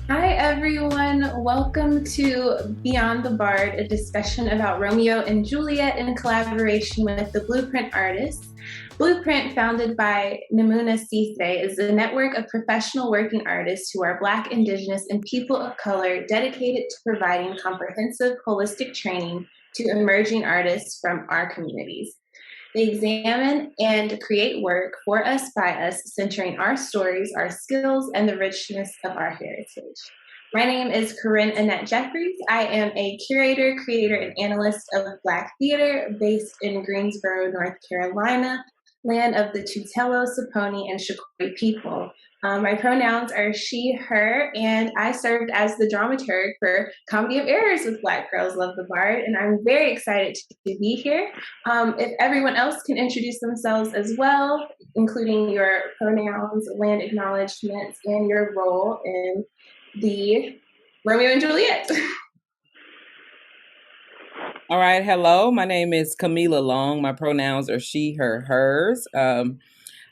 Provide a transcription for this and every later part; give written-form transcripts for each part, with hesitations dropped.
Hi, everyone. Welcome to Beyond the Bard, a discussion about Romeo and Juliet in collaboration with the Blueprint artists. Blueprint, founded by Namuna Sise, is a network of professional working artists who are Black, Indigenous, and people of color dedicated to providing comprehensive, holistic training to emerging artists from our communities. They examine and create work for us, by us, centering our stories, our skills, and the richness of our heritage. My name is Korinn Annette Jefferies. I am a curator, creator, and analyst of Black theater based in Greensboro, North Carolina, land of the Tutelo, Saponi, and Shakoi people. My pronouns are she, her, and I served as the dramaturg for Comedy of Errors with Black Girls Love the Bard, and I'm very excited to be here. If everyone else can introduce themselves as well, including your pronouns, land acknowledgements, and your role in the Romeo and Juliet. All right. Hello. My name is Kamilah Long. My pronouns are she, her, hers.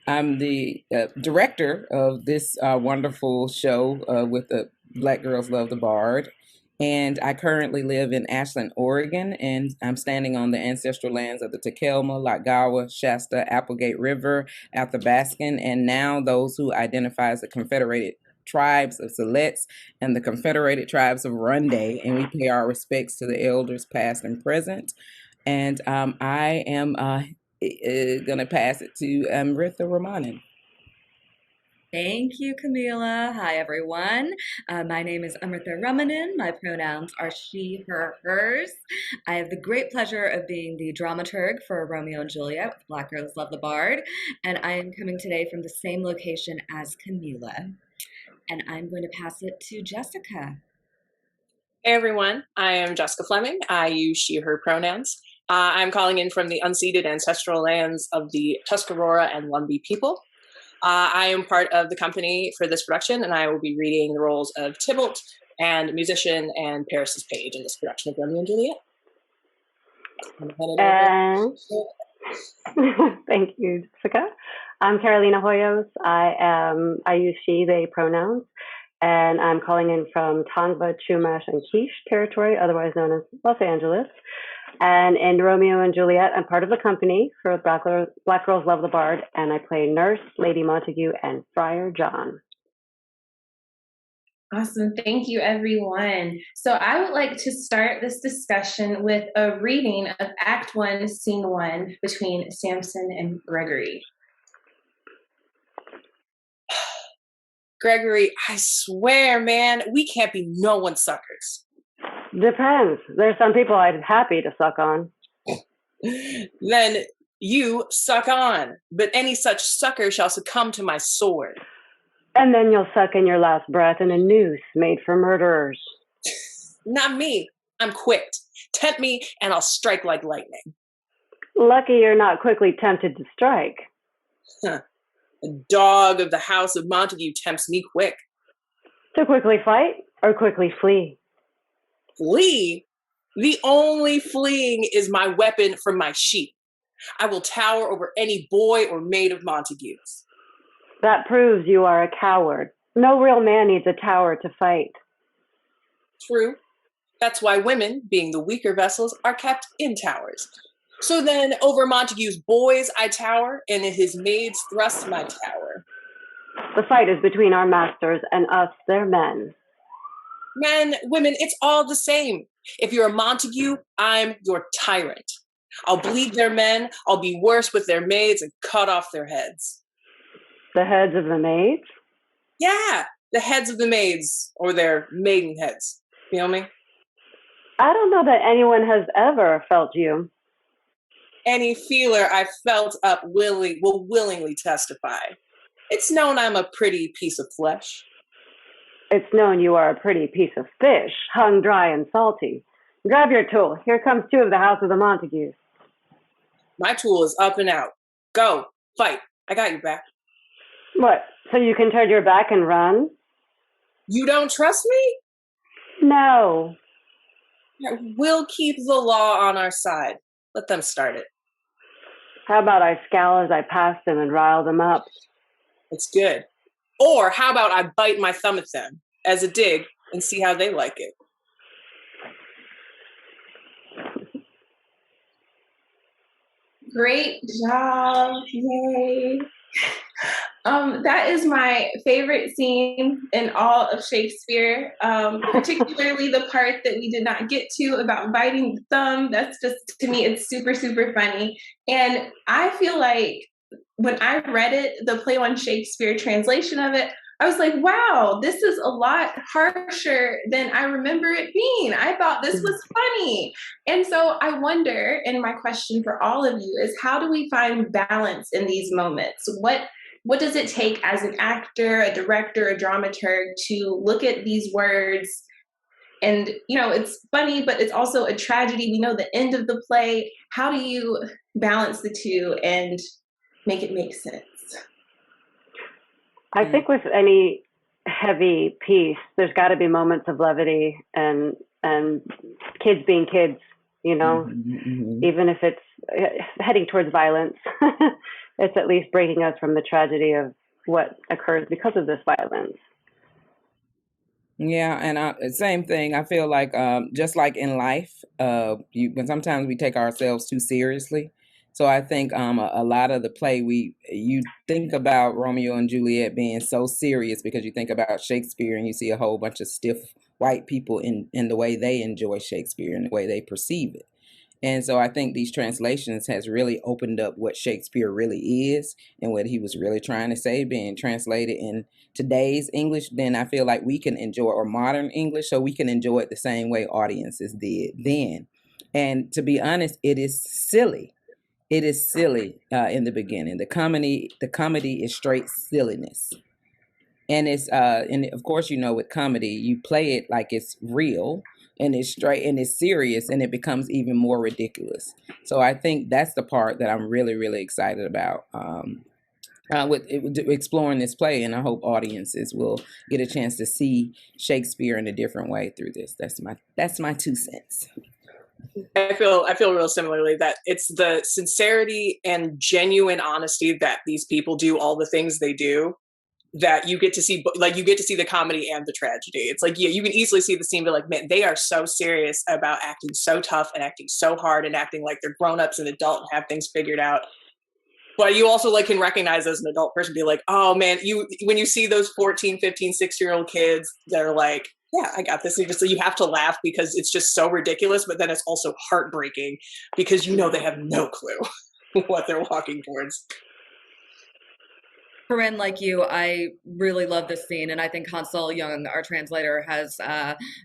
I'm the director of this wonderful show with the Black Girls Love the Bard. And I currently live in Ashland, Oregon, and I'm standing on the ancestral lands of the Takelma, Lagawa, Shasta, Applegate River, Athabascan, and now those who identify as the Confederated Tribes of Siletz and the Confederated Tribes of Runde, and we pay our respects to the elders past and present. And I am going to pass it to Amrita Ramanan. Thank you, Kamilah. Hi, everyone. My name is Amrita Ramanan. My pronouns are she, her, hers. I have the great pleasure of being the dramaturg for Romeo and Juliet with Black Girls Love the Bard, and I am coming today from the same location as Kamilah. And I'm going to pass it to Jessica. Hey everyone, I am Jessica Flemming. I use she, her pronouns. I'm calling in from the unceded ancestral lands of the Tuscarora and Lumbee people. I am part of the company for this production, and I will be reading the roles of Tybalt and musician and Paris's page in this production of Romeo and Juliet. Thank you, Jessica. I'm Carolina Hoyos. I use she, they pronouns, and I'm calling in from Tongva, Chumash, and Quiche territory, otherwise known as Los Angeles. And in Romeo and Juliet, I'm part of the company for Black Girls Love the Bard, and I play Nurse, Lady Montague, and Friar John. Awesome. Thank you, everyone. So I would like to start this discussion with a reading of Act 1, Scene 1 between Samson and Gregory. Gregory, I swear, man, we can't be no one's suckers. Depends. There's some people I'd happy to suck on. Then you suck on, but any such sucker shall succumb to my sword. And then you'll suck in your last breath in a noose made for murderers. Not me. I'm quick. Tempt me and I'll strike like lightning. Lucky you're not quickly tempted to strike. Huh. The dog of the house of Montague tempts me quick. To quickly fight or quickly flee? Flee? The only fleeing is my weapon from my sheep. I will tower over any boy or maid of Montague's. That proves you are a coward. No real man needs a tower to fight. True. That's why women, being the weaker vessels, are kept in towers. So then over Montague's boys I tower, and in his maids thrust my tower. The fight is between our masters and us, their men. Men, women, it's all the same. If you're a Montague, I'm your tyrant. I'll bleed their men, I'll be worse with their maids and cut off their heads. The heads of the maids? Yeah, the heads of the maids, or their maiden heads. Feel me? I don't know that anyone has ever felt you. Any feeler I felt up will willingly testify. It's known I'm a pretty piece of flesh. It's known you are a pretty piece of fish, hung dry and salty. Grab your tool. Here comes two of the house of the Montagues. My tool is up and out. Go, fight. I got your back. What, so you can turn your back and run? You don't trust me? No. We'll keep the law on our side. Let them start it. How about I scowl as I pass them and rile them up? It's good. Or how about I bite my thumb at them? as a dig and see how they like it. Great job. Yay. That is my favorite scene in all of Shakespeare, particularly the part that we did not get to about biting the thumb. That's just, to me, it's super, super funny. And I feel like when I read it, the play on Shakespeare translation of it, I was like, wow, this is a lot harsher than I remember it being. I thought this was funny. And so I wonder, and my question for all of you is, how do we find balance in these moments? What does it take as an actor, a director, a dramaturg to look at these words? And, you know, it's funny, but it's also a tragedy. We know the end of the play. How do you balance the two and make it make sense? I think with any heavy piece, there's got to be moments of levity and kids being kids, you know, even if it's heading towards violence, it's at least breaking us from the tragedy of what occurs because of this violence. Yeah, and same thing. I feel like just like in life, when sometimes we take ourselves too seriously. So I think a lot of the play, you think about Romeo and Juliet being so serious because you think about Shakespeare and you see a whole bunch of stiff white people in the way they enjoy Shakespeare and the way they perceive it. And so I think these translations has really opened up what Shakespeare really is and what he was really trying to say being translated in today's English. Then I feel like we can enjoy, or modern English, so we can enjoy it the same way audiences did then. And to be honest, it is silly. It is silly in the beginning. The comedy is straight silliness. And it's and of course, you know, with comedy, you play it like it's real and it's straight and it's serious, and it becomes even more ridiculous. So I think that's the part that I'm really, really excited about with exploring this play, and I hope audiences will get a chance to see Shakespeare in a different way through this. That's my 2 cents. I feel real similarly that it's the sincerity and genuine honesty that these people do all the things they do that you get to see, like you get to see the comedy and the tragedy. It's like, yeah, you can easily see the scene, but like, man, they are so serious about acting so tough and acting so hard and acting like they're grown-ups and adult and have things figured out. But you also like can recognize as an adult person, be like, oh man, when you see those 14, 15, 6-year-old kids, they're like, yeah, I got this. You have to laugh because it's just so ridiculous, but then it's also heartbreaking because you know they have no clue what they're walking towards. Korinn, like you, I really love this scene, and I think Hansel Young, our translator, has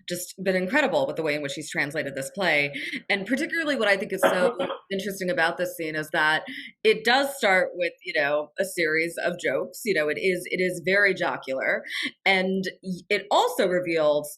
just been incredible with the way in which he's translated this play. And particularly what I think is so interesting about this scene is that it does start with, you know, a series of jokes. You know, it is very jocular, and it also reveals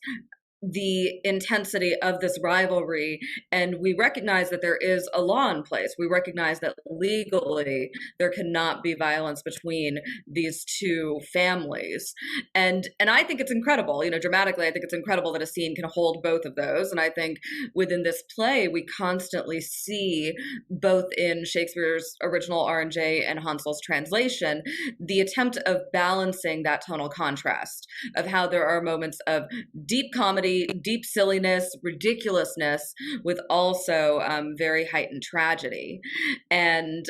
the intensity of this rivalry, and we recognize that there is a law in place. We recognize that legally there cannot be violence between these two families, and I think it's incredible, you know, dramatically I think it's incredible that a scene can hold both of those. And I think within this play we constantly see, both in Shakespeare's original R&J and Hansel's translation, the attempt of balancing that tonal contrast of how there are moments of deep comedy, deep silliness, ridiculousness, with also very heightened tragedy. And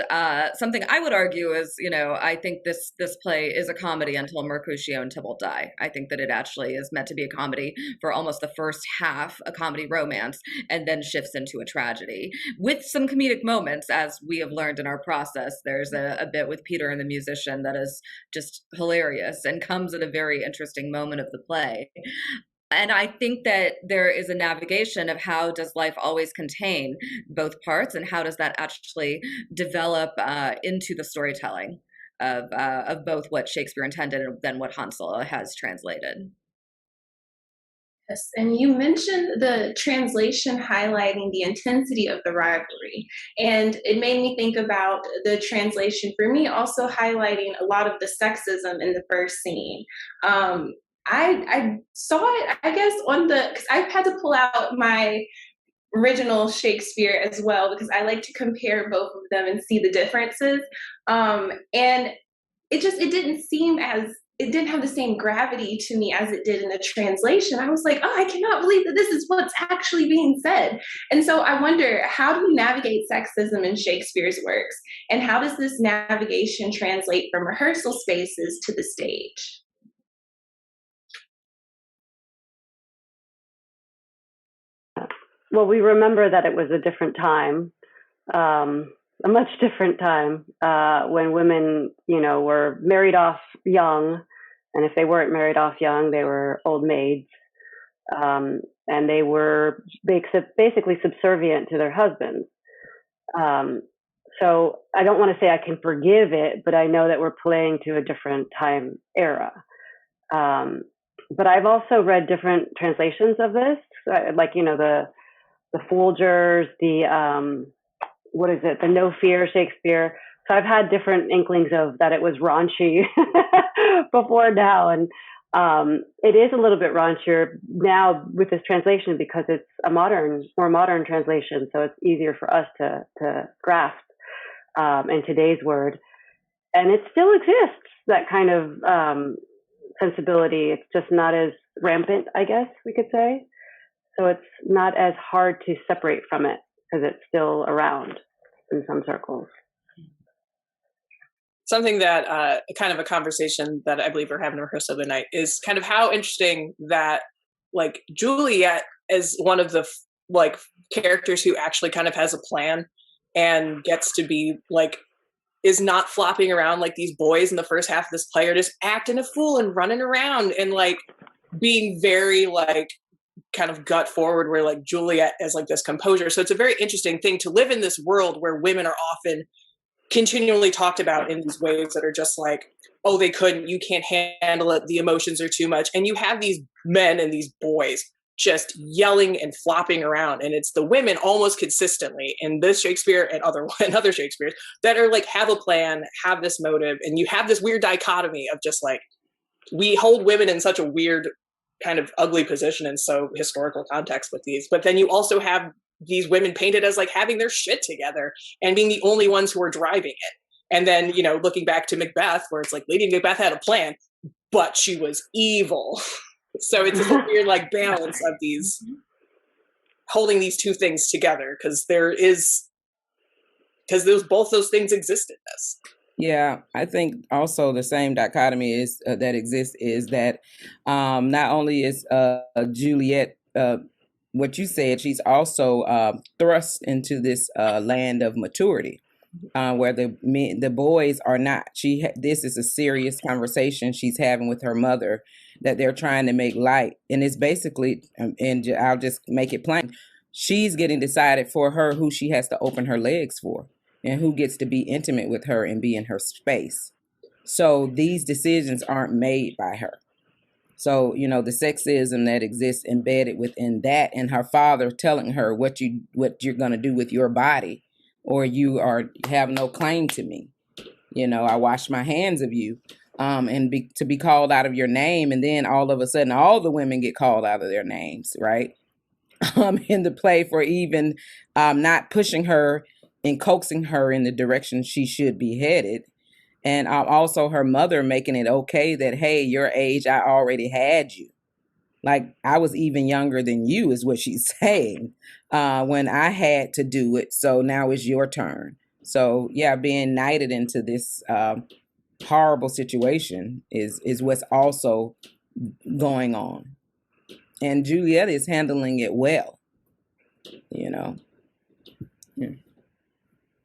something I would argue is, you know, I think this play is a comedy until Mercutio and Tybalt die. I think that it actually is meant to be a comedy for almost the first half, a comedy romance, and then shifts into a tragedy with some comedic moments, as we have learned in our process. There's a bit with Peter and the musician that is just hilarious and comes at a very interesting moment of the play. And I think that there is a navigation of how does life always contain both parts, and how does that actually develop into the storytelling of both what Shakespeare intended and then what Hansel has translated. Yes, and you mentioned the translation highlighting the intensity of the rivalry, and it made me think about the translation for me also highlighting a lot of the sexism in the first scene. I saw it, I guess, because I had to pull out my original Shakespeare as well, because I like to compare both of them and see the differences. And it didn't seem as it didn't have the same gravity to me as it did in the translation. I was like, oh, I cannot believe that this is what's actually being said. And so I wonder, how do we navigate sexism in Shakespeare's works? And how does this navigation translate from rehearsal spaces to the stage? Well, we remember that it was a different time, a much different time, when women, were married off young. And if they weren't married off young, they were old maids. And they were basically subservient to their husbands. So I don't want to say I can forgive it, but I know that we're playing to a different time era. But I've also read different translations of this, like, the Folgers, the No Fear Shakespeare. So I've had different inklings of that it was raunchy before now. And it is a little bit raunchier now with this translation because it's a more modern translation. So it's easier for us to grasp in today's word. And it still exists, that kind of sensibility. It's just not as rampant, I guess we could say. So it's not as hard to separate from it because it's still around in some circles. Something that kind of a conversation that I believe we're having in rehearsal tonight is kind of how interesting that, like, Juliet is one of the characters who actually kind of has a plan and gets to be is not flopping around like these boys in the first half of this play are just acting a fool and running around and being very kind of gut forward, where Juliet is this composure. So it's a very interesting thing to live in this world where women are often continually talked about in these ways that are just oh, they couldn't, you can't handle it, the emotions are too much. And you have these men and these boys just yelling and flopping around. And it's the women almost consistently in this Shakespeare and other Shakespeares that are have a plan, have this motive. And you have this weird dichotomy of just we hold women in such a weird kind of ugly position in so historical context with these. But then you also have these women painted as having their shit together and being the only ones who are driving it. And then, looking back to Macbeth, where it's Lady Macbeth had a plan, but she was evil. So it's a weird balance of these, holding these two things together, because both those things exist in this. Yeah, I think also the same dichotomy is that exists is that not only is Juliet, what you said, she's also thrust into this land of maturity, where the boys are not. This is a serious conversation she's having with her mother that they're trying to make light, and it's basically, and I'll just make it plain, she's getting decided for her who she has to open her legs for, and who gets to be intimate with her and be in her space. So these decisions aren't made by her. So, the sexism that exists embedded within that, and her father telling her what you're going to do with your body, or you have no claim to me. I wash my hands of you, and to be called out of your name. And then all of a sudden, all the women get called out of their names, right? In the play for even not pushing her and coaxing her in the direction she should be headed. And also her mother making it okay that, hey, your age, I already had you. I was even younger than you is what she's saying when I had to do it. So now it's your turn. So, yeah, being knighted into this horrible situation is what's also going on. And Juliet is handling it well, Yeah.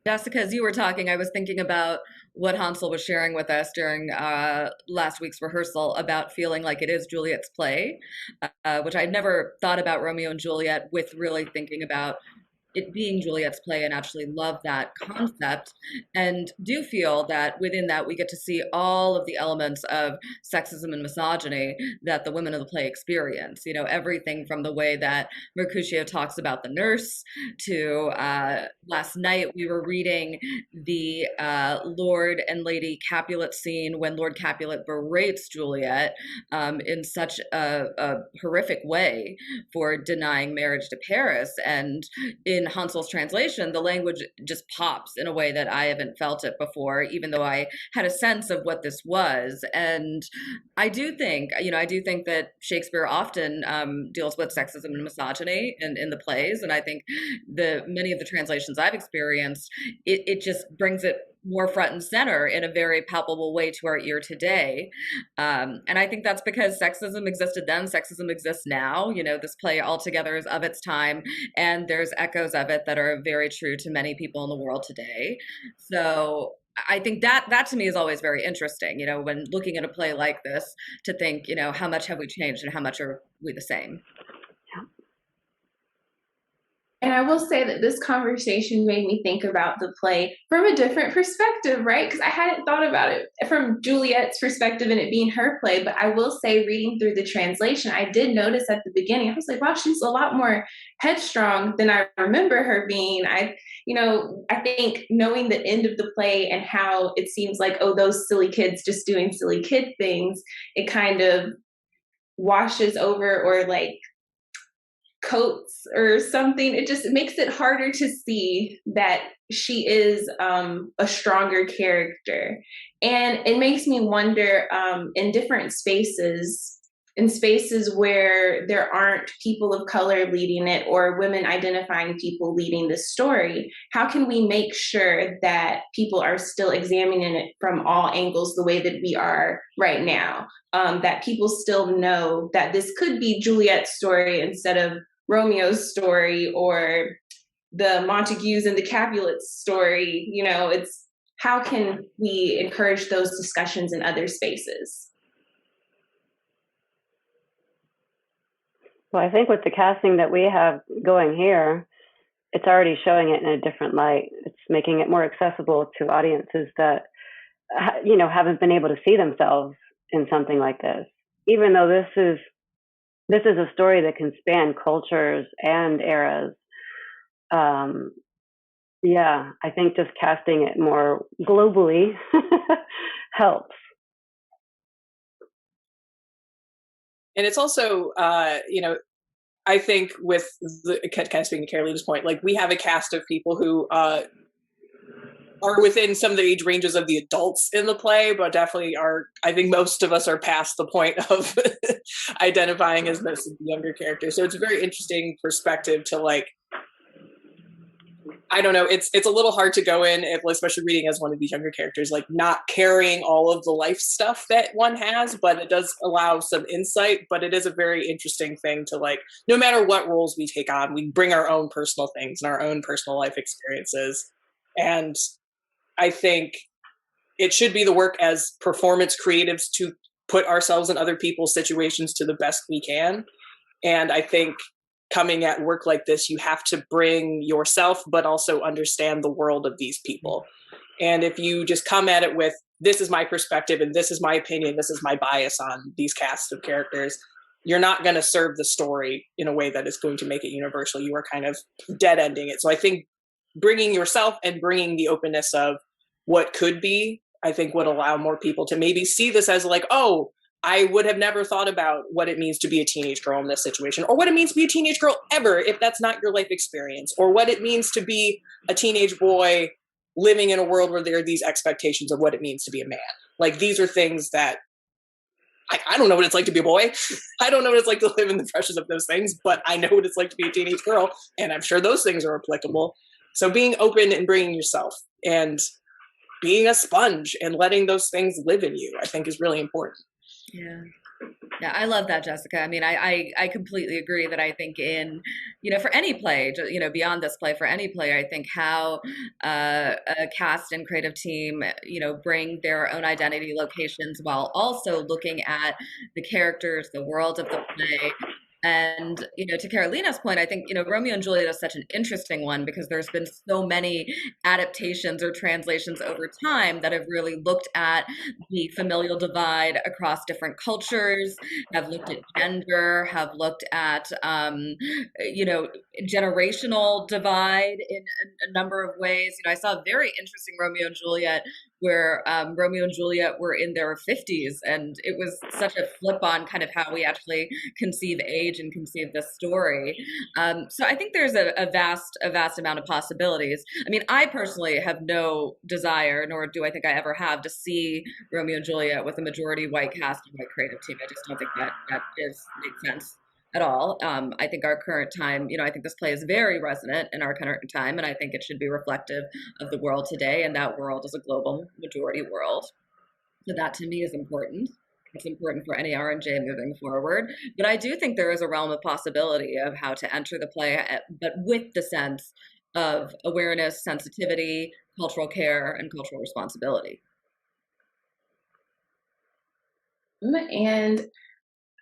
Jessica, as you were talking, I was thinking about what Hansel was sharing with us during last week's rehearsal about feeling like it is Juliet's play, which I'd never thought about Romeo and Juliet with really thinking about it being Juliet's play, and actually love that concept, and do feel that within that we get to see all of the elements of sexism and misogyny that the women of the play experience. Everything from the way that Mercutio talks about the nurse to last night we were reading the Lord and Lady Capulet scene when Lord Capulet berates Juliet in such a horrific way for denying marriage to Paris, and in in Hansel's translation, the language just pops in a way that I haven't felt it before, even though I had a sense of what this was. And I do think that Shakespeare often deals with sexism and misogyny in the plays. And I think many of the translations I've experienced, it just brings it more front and center in a very palpable way to our ear today. And I think that's because sexism existed then, sexism exists now. This play altogether is of its time, and there's echoes of it that are very true to many people in the world today. So I think that to me is always very interesting, when looking at a play like this, to think, how much have we changed and how much are we the same? And I will say that this conversation made me think about the play from a different perspective, right? Because I hadn't thought about it from Juliet's perspective and it being her play. But I will say, reading through the translation, I did notice at the beginning, I was like, wow, she's a lot more headstrong than I remember her being. I think knowing the end of the play and how it seems like, oh, those silly kids just doing silly kid things, it kind of washes over or like coats or something. It just makes it harder to see that she is a stronger character. And it makes me wonder, in different spaces, in spaces where there aren't people of color leading it or women identifying people leading the story, how can we make sure that people are still examining it from all angles the way that we are right now? That people still know that this could be Juliet's story instead of Romeo's story or the Montagues and the Capulets story. It's how can we encourage those discussions in other spaces? Well, I think with the casting that we have going here, it's already showing it in a different light. It's making it more accessible to audiences that, haven't been able to see themselves in something like this. Even though this is a story that can span cultures and eras. I think just casting it more globally helps. And it's also, I think with kind of speaking to Carolina's point, like we have a cast of people who are within some of the age ranges of the adults in the play, but definitely I think most of us are past the point of identifying as most of the younger characters. So it's a very interesting perspective to I don't know, it's a little hard to go in, especially reading as one of these younger characters, not carrying all of the life stuff that one has, but it does allow some insight. But it is a very interesting thing to no matter what roles we take on, we bring our own personal things and our own personal life experiences. And I think it should be the work as performance creatives to put ourselves in other people's situations to the best we can. And I think coming at work like this, you have to bring yourself, but also understand the world of these people. And if you just come at it with, this is my perspective and this is my opinion, this is my bias on these cast of characters, you're not going to serve the story in a way that is going to make it universal. You are kind of dead-ending it. So I think bringing yourself and bringing the openness of what could be, I think would allow more people to maybe see this as oh, I would have never thought about what it means to be a teenage girl in this situation, or what it means to be a teenage girl ever if that's not your life experience, or what it means to be a teenage boy living in a world where there are these expectations of what it means to be a man. These are things that I don't know what it's like to be a boy. I don't know what it's like to live in the pressures of those things, but I know what it's like to be a teenage girl, and I'm sure those things are applicable. So being open and bringing yourself and being a sponge and letting those things live in you, I think is really important. Yeah, I love that, Jessica. I mean, I completely agree that I think in, for any play, beyond this play, for any play, I think how a cast and creative team, bring their own identity locations while also looking at the characters, the world of the play. And, to Carolina's point, I think, Romeo and Juliet is such an interesting one because there's been so many adaptations or translations over time that have really looked at the familial divide across different cultures, have looked at gender, have looked at, generational divide in a number of ways. I saw a very interesting Romeo and Juliet where Romeo and Juliet were in their 50s, and it was such a flip on kind of how we actually conceive age and conceive this story. So I think there's a vast amount of possibilities. I mean, I personally have no desire, nor do I think I ever have, to see Romeo and Juliet with a majority white cast and white creative team. I just don't think that makes sense at all. I think our current time, I think this play is very resonant in our current time, and I think it should be reflective of the world today, and that world is a global majority world. So that to me is important. It's important for any R&J moving forward. But I do think there is a realm of possibility of how to enter the play, but with the sense of awareness, sensitivity, cultural care, and cultural responsibility. And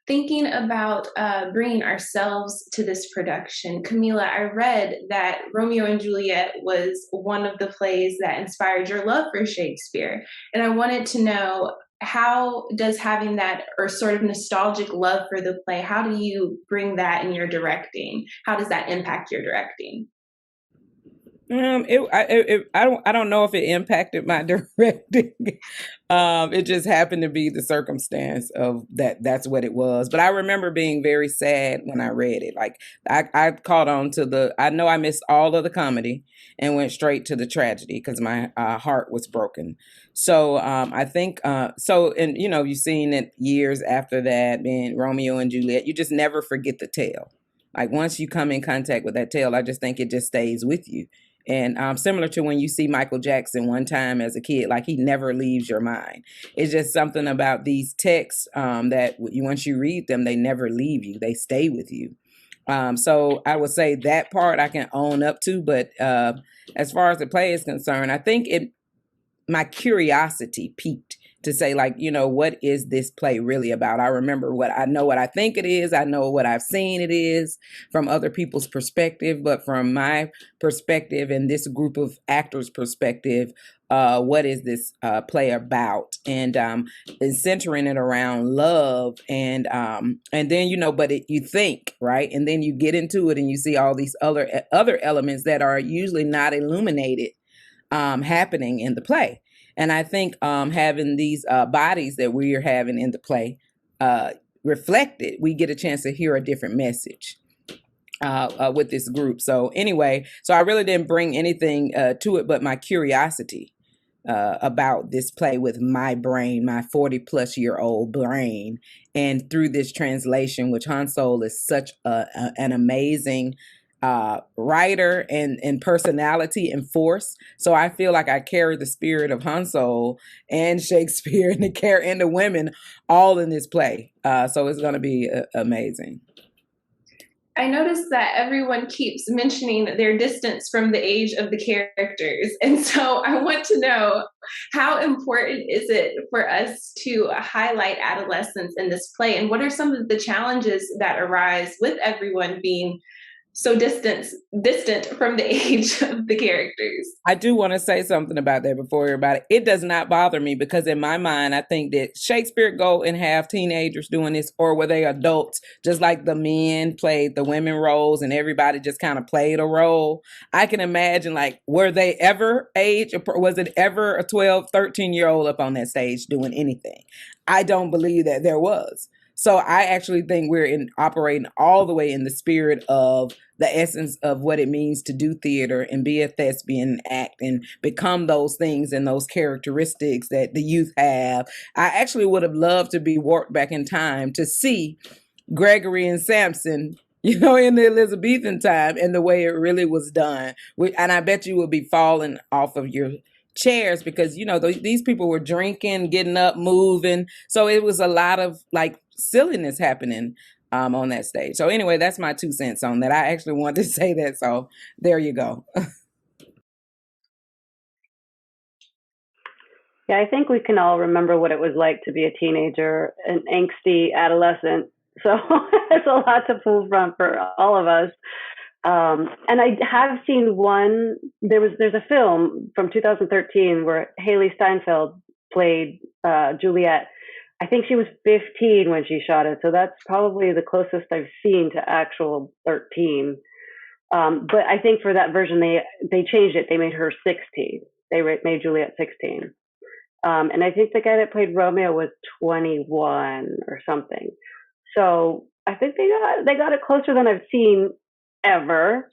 thinking about bringing ourselves to this production, Kamilah, I read that Romeo and Juliet was one of the plays that inspired your love for Shakespeare. And I wanted to know, how does having that, or sort of nostalgic love for the play, how do you bring that in your directing? How does that impact your directing? I don't know if it impacted my directing. It just happened to be the circumstance of that. That's what it was. But I remember being very sad when I read it. Like I caught on to I know I missed all of the comedy and went straight to the tragedy because my heart was broken. So I think and you've seen it years after that, being Romeo and Juliet. You just never forget the tale. Like once you come in contact with that tale, I just think it just stays with you. And similar to when you see Michael Jackson one time as a kid, like he never leaves your mind. It's just something about these texts that once you read them, they never leave you. They stay with you. So I would say that part I can own up to. But as far as the play is concerned, I think my curiosity piqued to say, like, what is this play really about? I remember what I think it is. I know what I've seen it is from other people's perspective, but from my perspective and this group of actors' perspective, what is this play about? And it's centering it around love, and then but you think, right, and then you get into it and you see all these other elements that are usually not illuminated happening in the play. And I think having these bodies that we are having in the play reflected, we get a chance to hear a different message with this group. So anyway, so I really didn't bring anything to it but my curiosity about this play with my brain, my 40-plus-year-old brain. And through this translation, which Hansol is such an amazing writer and personality and force. So I feel like I carry the spirit of Hansol and Shakespeare and the women all in this play. So it's going to be amazing. I noticed that everyone keeps mentioning their distance from the age of the characters. And so I want to know, how important is it for us to highlight adolescence in this play? And what are some of the challenges that arise with everyone being so distant from the age of the characters? I do want to say something about that before everybody. It does not bother me because in my mind, I think that Shakespeare go and have teenagers doing this, or were they adults, just like the men played the women roles and everybody just kind of played a role. I can imagine, like, were they ever age? Was it ever a 12, 13-year-old up on that stage doing anything? I don't believe that there was. So I actually think we're operating all the way in the spirit of the essence of what it means to do theater and be a thespian, act, and become those things and those characteristics that the youth have. I actually would have loved to be warped back in time to see Gregory and Samson, in the Elizabethan time and the way it really was done. And I bet you would be falling off of your chairs because, these people were drinking, getting up, moving. So it was a lot of like silliness happening on that stage. So anyway, that's my 2 cents on that. I actually wanted to say that. So there you go. Yeah, I think we can all remember what it was like to be a teenager, an angsty adolescent. So it's a lot to pull from for all of us. And I have seen one, there's a film from 2013 where Haley Steinfeld played Juliet. I think she was 15 when she shot it. So that's probably the closest I've seen to actual 13. But I think for that version, they changed it. They made her 16. They made Juliet 16. And I think the guy that played Romeo was 21 or something. So I think they got it closer than I've seen ever.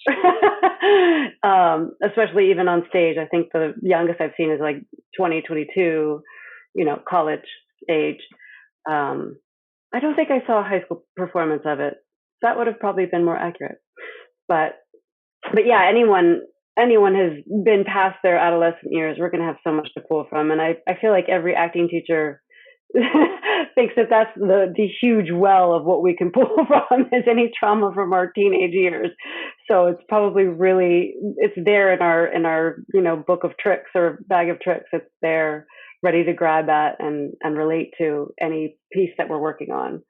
Especially even on stage. I think the youngest I've seen is like 20, 22, college age. I don't think I saw a high school performance of it. That would have probably been more accurate. But yeah, anyone has been past their adolescent years, we're going to have so much to pull from. And I feel like every acting teacher thinks that that's the huge well of what we can pull from is any trauma from our teenage years. So it's probably it's there in our book of tricks or bag of tricks. It's there ready to grab at and relate to any piece that we're working on.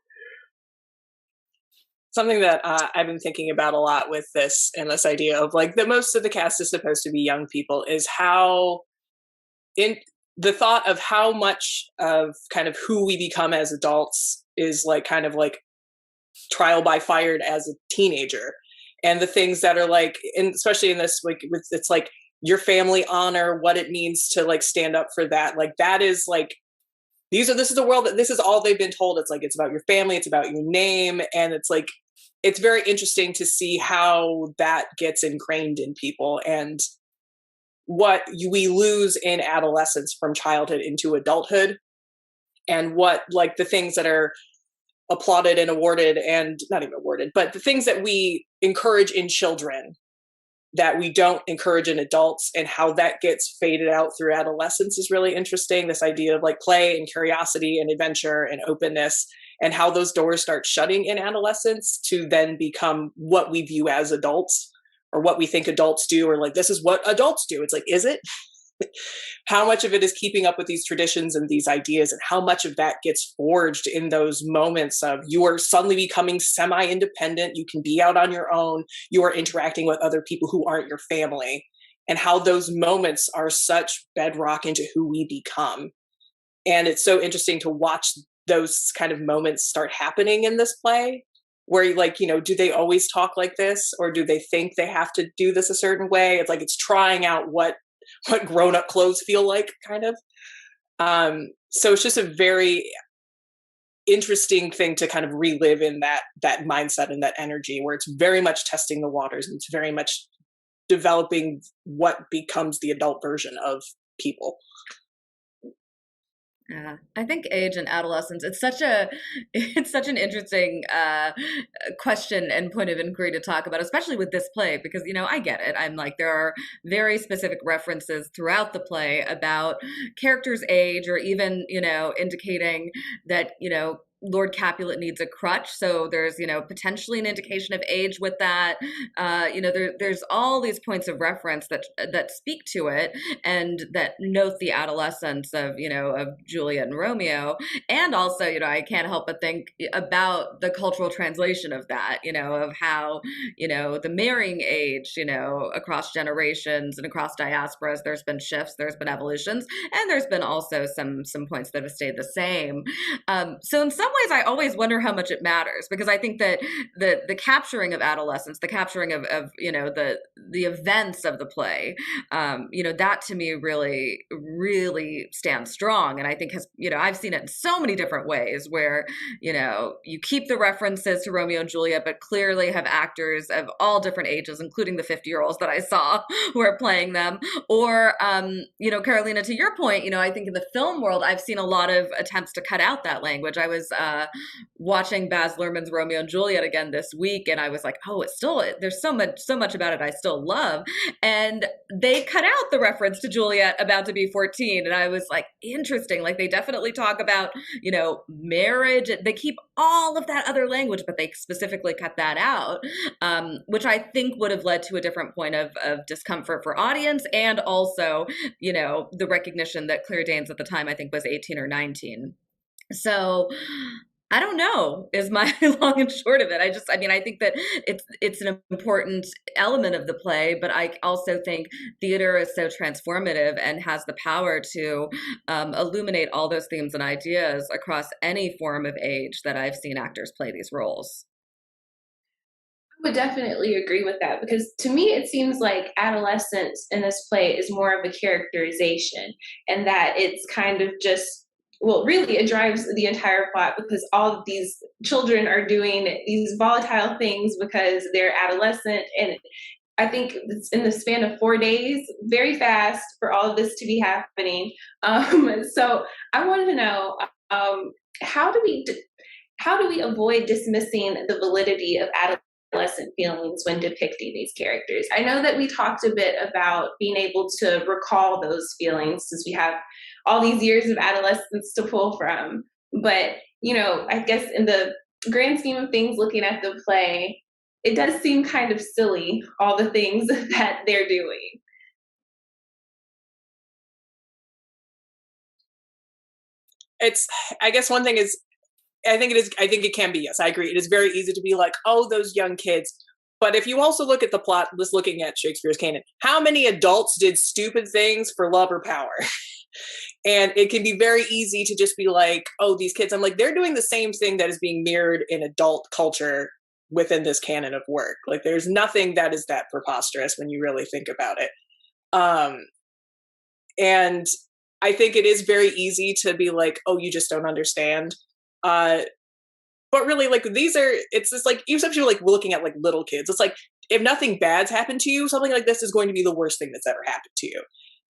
Something that I've been thinking about a lot with this and this idea of like the most of the cast is supposed to be young people is how in the thought of how much of kind of who we become as adults is like kind of like trial by fire as a teenager, and the things that are like, and especially in this like with it's like your family honor, what it means to like stand up for that, like that is like this is the world that this is all they've been told. It's like it's about your family, it's about your name, and it's like it's very interesting to see how that gets ingrained in people and what we lose in adolescence from childhood into adulthood, and what like the things that are applauded and awarded and not even awarded, but the things that we encourage in children that we don't encourage in adults, and how that gets faded out through adolescence is really interesting. This idea of like play and curiosity and adventure and openness, and how those doors start shutting in adolescence to then become what we view as adults, or what we think adults do, or like, this is what adults do. It's like, is it? How much of it is keeping up with these traditions and these ideas, and how much of that gets forged in those moments of you are suddenly becoming semi-independent, you can be out on your own, you are interacting with other people who aren't your family, and how those moments are such bedrock into who we become. And it's so interesting to watch those kind of moments start happening in this play, where you like, do they always talk like this, or do they think they have to do this a certain way? It's like it's trying out what grown-up clothes feel like, kind of. So it's just a very interesting thing to kind of relive in that mindset and that energy, where it's very much testing the waters, and it's very much developing what becomes the adult version of people. Yeah, I think age and adolescence, it's such an interesting question and point of inquiry to talk about, especially with this play, because, I get it. I'm like, there are very specific references throughout the play about characters' age, or even, indicating that, Lord Capulet needs a crutch. So there's, potentially an indication of age with that. There's all these points of reference that speak to it, and that note the adolescence of, of Juliet and Romeo. And also, I can't help but think about the cultural translation of that, of how, the marrying age, across generations and across diasporas, there's been shifts, there's been evolutions, and there's been also some points that have stayed the same. So in some ways, I always wonder how much it matters, because I think that the capturing of adolescence, the capturing of the events of the play, that to me really stands strong, and I think has I've seen it in so many different ways, where you keep the references to Romeo and Juliet, but clearly have actors of all different ages, including the 50-year-olds that I saw who are playing them, or Carolina, to your point, I think in the film world, I've seen a lot of attempts to cut out that language. I was watching Baz Luhrmann's Romeo and Juliet again this week, and I was like, oh, it's still, there's so much about it I still love. And they cut out the reference to Juliet about to be 14. And I was like, interesting. Like, they definitely talk about, marriage. They keep all of that other language, but they specifically cut that out, which I think would have led to a different point of discomfort for audience, and also, the recognition that Claire Danes at the time, I think, was 18 or 19. So I don't know is my long and short of it. I think that it's an important element of the play, but I also think theater is so transformative and has the power to illuminate all those themes and ideas across any form of age that I've seen actors play these roles. would definitely agree with that, because to me it seems like adolescence in this play is more of a characterization, and that it's kind of just, well, really it drives the entire plot, because all of these children are doing these volatile things because they're adolescent. And I think it's in the span of 4 days, very fast for all of this to be happening. So I wanted to know, how do we avoid dismissing the validity of adolescent feelings when depicting these characters? I know that we talked a bit about being able to recall those feelings, since we have all these years of adolescence to pull from. But, I guess in the grand scheme of things, looking at the play, it does seem kind of silly, all the things that they're doing. I guess one thing is, I think it can be, yes, I agree. It is very easy to be like, oh, those young kids. But if you also look at the plot, just looking at Shakespeare's Canaan, how many adults did stupid things for love or power? And it can be very easy to just be like, oh, these kids, I'm like, they're doing the same thing that is being mirrored in adult culture within this canon of work. Like, there's nothing that is that preposterous when you really think about it. And I think it is very easy to be like, oh, you just don't understand. But really, like, it's just like, especially like looking at like little kids, it's like, if nothing bad's happened to you, something like this is going to be the worst thing that's ever happened to you.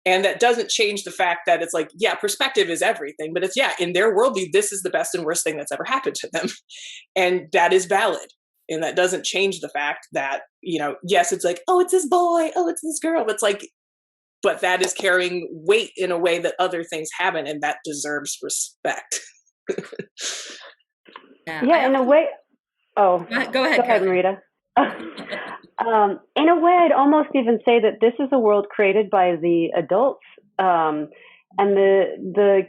And that doesn't change the fact that it's like, yeah, perspective is everything, but it's, yeah, in their worldview, this is the best and worst thing that's ever happened to them. And that is valid. And that doesn't change the fact that, yes, it's like, oh, it's this boy, oh, it's this girl. It's like, but that is carrying weight in a way that other things haven't, and that deserves respect. Yeah, in a way. Oh, go ahead, Amrita. In a way, I'd almost even say that this is a world created by the adults, and the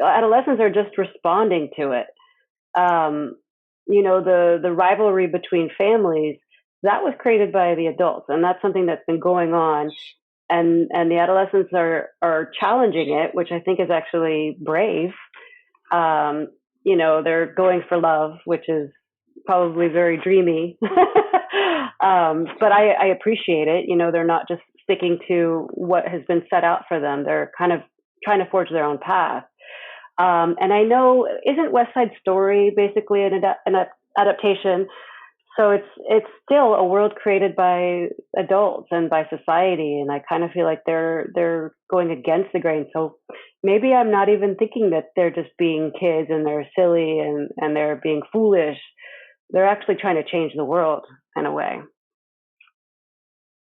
adolescents are just responding to it. The rivalry between families, that was created by the adults, and that's something that's been going on. And the adolescents are challenging it, which I think is actually brave. They're going for love, which is probably very dreamy. But I appreciate it. They're not just sticking to what has been set out for them. They're kind of trying to forge their own path. And I know, isn't West Side Story basically an adaptation? So it's still a world created by adults and by society, and I kind of feel like they're going against the grain. So maybe I'm not even thinking that they're just being kids and they're silly and they're being foolish. They're actually trying to change the world in a way.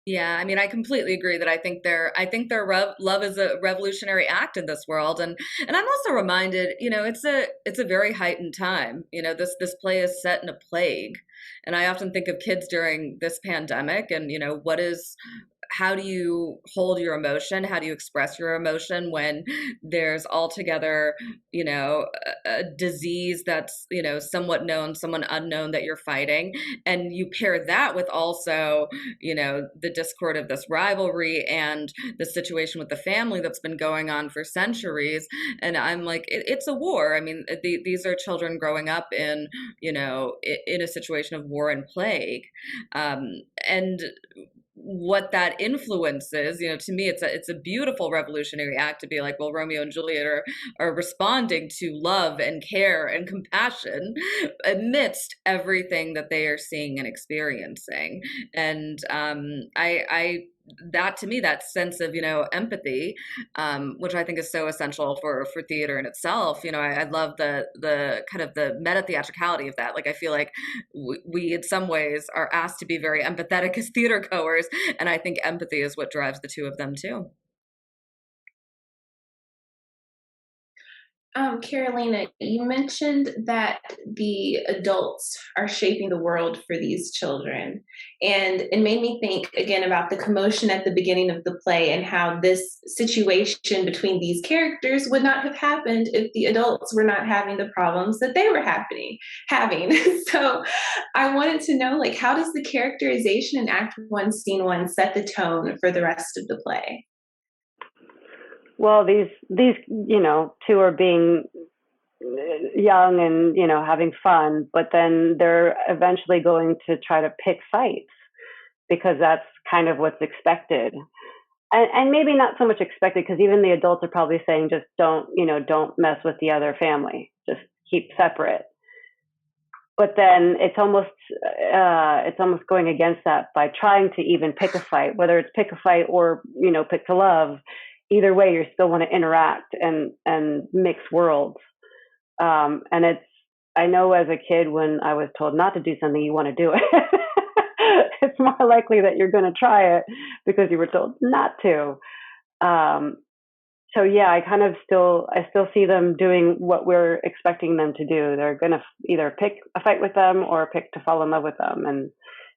Yeah, I mean, I completely agree that I think their love is a revolutionary act in this world, and I'm also reminded, it's a very heightened time. This play is set in a plague, and I often think of kids during this pandemic, and how do you hold your emotion? How do you express your emotion when there's altogether, a disease that's, somewhat known, someone unknown that you're fighting. And you pair that with also, the discord of this rivalry and the situation with the family that's been going on for centuries. And I'm like, it's a war. I mean, these are children growing up in, in a situation of war and plague. And what that influences, to me, it's a beautiful revolutionary act to be like, well, Romeo and Juliet are responding to love and care and compassion amidst everything that they are seeing and experiencing. And that to me, that sense of empathy, which I think is so essential for theater in itself. I love the kind of the meta theatricality of that. Like, I feel like we in some ways are asked to be very empathetic as theater goers, and I think empathy is what drives the two of them too. Carolina, you mentioned that the adults are shaping the world for these children. And it made me think again about the commotion at the beginning of the play and how this situation between these characters would not have happened if the adults were not having the problems that they were having. So I wanted to know, like, how does the characterization in Act 1, Scene 1 set the tone for the rest of the play? Well, these two are being young and, you know, having fun, but then they're eventually going to try to pick fights because that's kind of what's expected. And maybe not so much expected, because even the adults are probably saying, just don't mess with the other family, just keep separate. But then it's almost going against that by trying to even pick a fight, whether it's pick a fight or, you know, pick to love. Either way, you still want to interact and mix worlds. And I know as a kid, when I was told not to do something, you want to do it. It's more likely that you're going to try it because you were told not to. So yeah, I still see them doing what we're expecting them to do. They're going to either pick a fight with them or pick to fall in love with them. And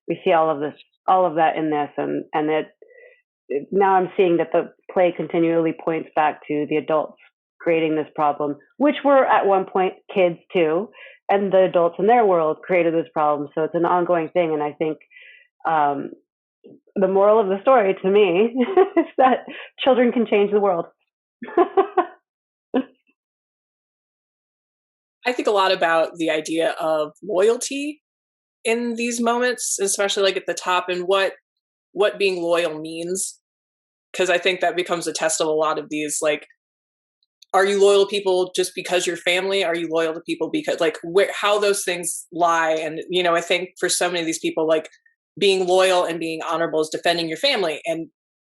we see all of that in this. And now I'm seeing that the play continually points back to the adults creating this problem, which were at one point kids too. And the adults in their world created this problem. So it's an ongoing thing. And I think the moral of the story to me is that children can change the world. I think a lot about the idea of loyalty in these moments, especially like at the top, and what being loyal means. Because I think that becomes a test of a lot of these, like, are you loyal to people just because you're family? Are you loyal to people because, like, how those things lie? And, you know, I think for so many of these people, like, being loyal and being honorable is defending your family. And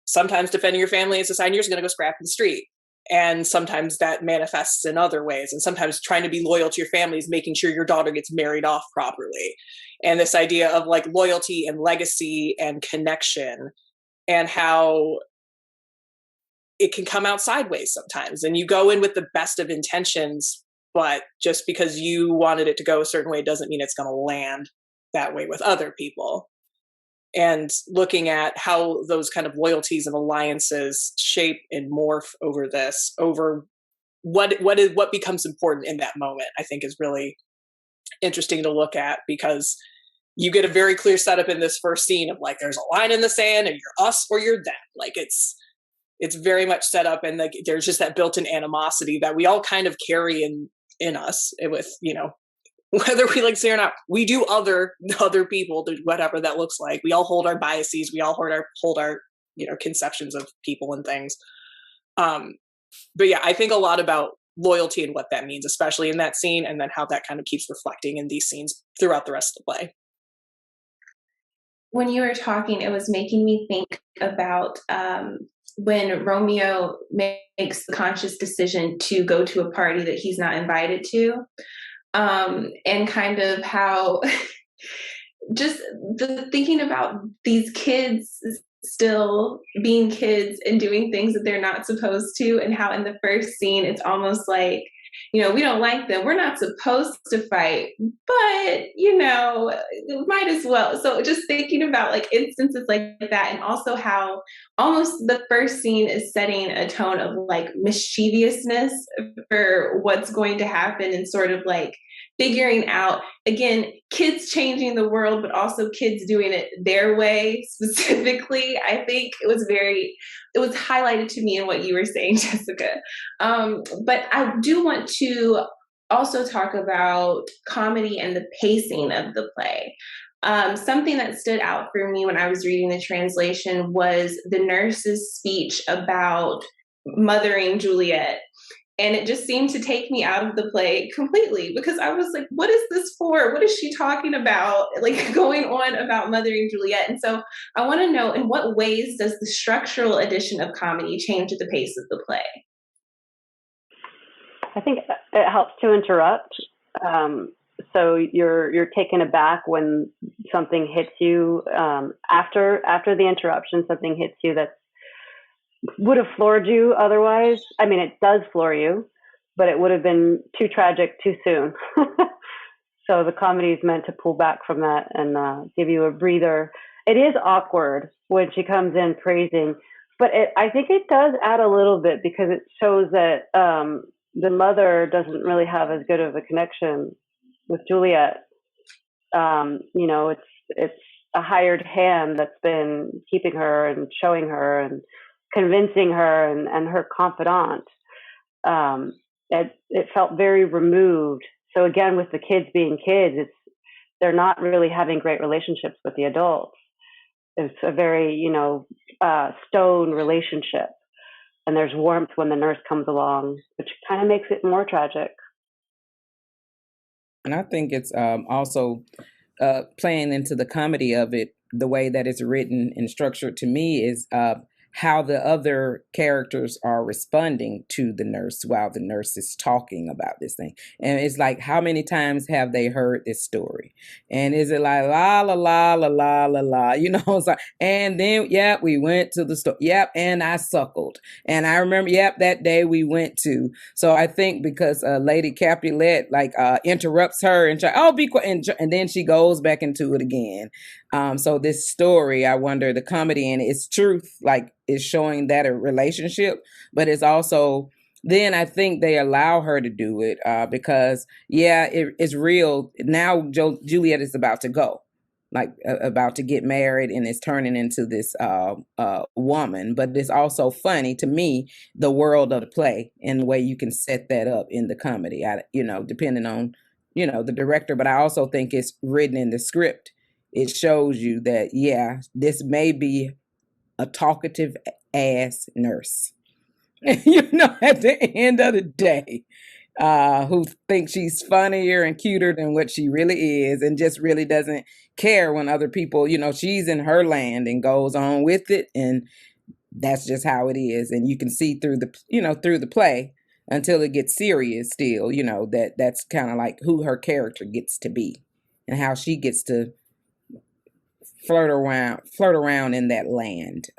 sometimes defending your family is a sign you're just going to go scrap in the street. And sometimes that manifests in other ways. And sometimes trying to be loyal to your family is making sure your daughter gets married off properly. And this idea of like loyalty and legacy and connection, and how it can come out sideways sometimes. And you go in with the best of intentions, but just because you wanted it to go a certain way doesn't mean it's going to land that way with other people. And looking at how those kind of loyalties and alliances shape and morph over what becomes important in that moment, I think is really interesting to look at, because you get a very clear setup in this first scene of like, there's a line in the sand and you're us or you're them. Like it's very much set up, and like there's just that built-in animosity that we all kind of carry in us, with, you know, whether we like say or not, we do other people, whatever that looks like. We all hold our biases. We all hold our you know, conceptions of people and things. But yeah, I think a lot about loyalty and what that means, especially in that scene, and then how that kind of keeps reflecting in these scenes throughout the rest of the play. When you were talking, it was making me think about when Romeo makes the conscious decision to go to a party that he's not invited to. And kind of how just thinking about these kids still being kids and doing things that they're not supposed to, and how in the first scene it's almost like, you know, we don't like them, we're not supposed to fight, but, you know, might as well. So just thinking about like instances like that, and also how almost the first scene is setting a tone of like mischievousness for what's going to happen, and sort of like figuring out, again, kids changing the world, but also kids doing it their way specifically. I think it was highlighted to me in what you were saying, Jessica. But I do want to also talk about comedy and the pacing of the play. Something that stood out for me when I was reading the translation was the nurse's speech about mothering Juliet. And it just seemed to take me out of the play completely, because I was like, what is this for? What is she talking about? Like, going on about mothering Juliet. And so I want to know, in what ways does the structural addition of comedy change the pace of the play? I think it helps to interrupt. So you're taken aback when something hits you, after the interruption, something hits you that would have floored you otherwise. I mean, it does floor you, but it would have been too tragic too soon. So the comedy is meant to pull back from that and give you a breather. It is awkward when she comes in praising, but I think it does add a little bit, because it shows that the mother doesn't really have as good of a connection with Juliet. You know, it's a hired hand that's been keeping her and showing her and convincing her and her confidant. it felt very removed. So again, with the kids being kids, they're not really having great relationships with the adults. It's a very, stone relationship. And there's warmth when the nurse comes along, which kind of makes it more tragic. And I think it's also playing into the comedy of it, the way that it's written and structured to me is how the other characters are responding to the nurse while the nurse is talking about this thing. And it's like, how many times have they heard this story? And is it like, la, la, la, la, la, la, la, it's like, and then, yep, we went to the store. Yep. And I suckled. And I remember, yep, that day we went to. So I think because Lady Capulet interrupts her and be quiet. And then she goes back into it again. So this story, I wonder, the comedy in it is truth, is showing that a relationship, but it's also, then I think they allow her to do it because, it's real. Now Juliet is about to go, about to get married and is turning into this woman. But it's also funny to me, the world of the play and the way you can set that up in the comedy, depending on, the director. But I also think it's written in the script. It shows you that, this may be a talkative ass nurse, at the end of the day, who thinks she's funnier and cuter than what she really is and just really doesn't care when other people, she's in her land and goes on with it. And that's just how it is. And you can see through the play until it gets serious still, that's kind of like who her character gets to be and how she gets to flirt around in that land.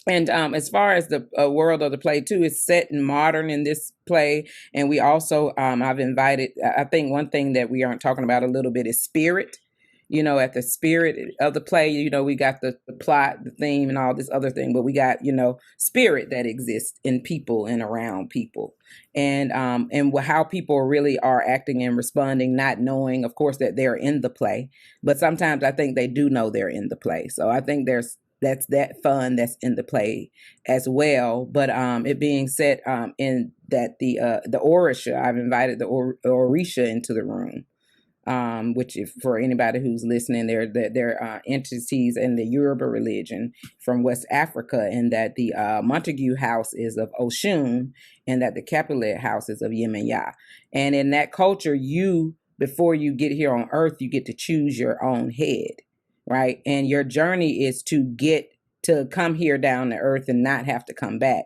And as far as the world of the play too, it's set in modern in this play. And we also, I've invited, I think one thing that we aren't talking about a little bit is spirit. At the spirit of the play, we got the plot, the theme and all this other thing, but we got, spirit that exists in people and around people. And how people really are acting and responding, not knowing, of course, that they're in the play. But sometimes I think they do know they're in the play. So I think that's that fun that's in the play as well. But it being said in that the Orisha, I've invited the Orisha into the room. Which, if for anybody who's listening, they're entities in the Yoruba religion from West Africa, and that the Montague house is of Oshun, and that the Capulet house is of Yemaya. And in that culture, before you get here on earth, you get to choose your own head, right? And your journey is to get to come here down to earth and not have to come back.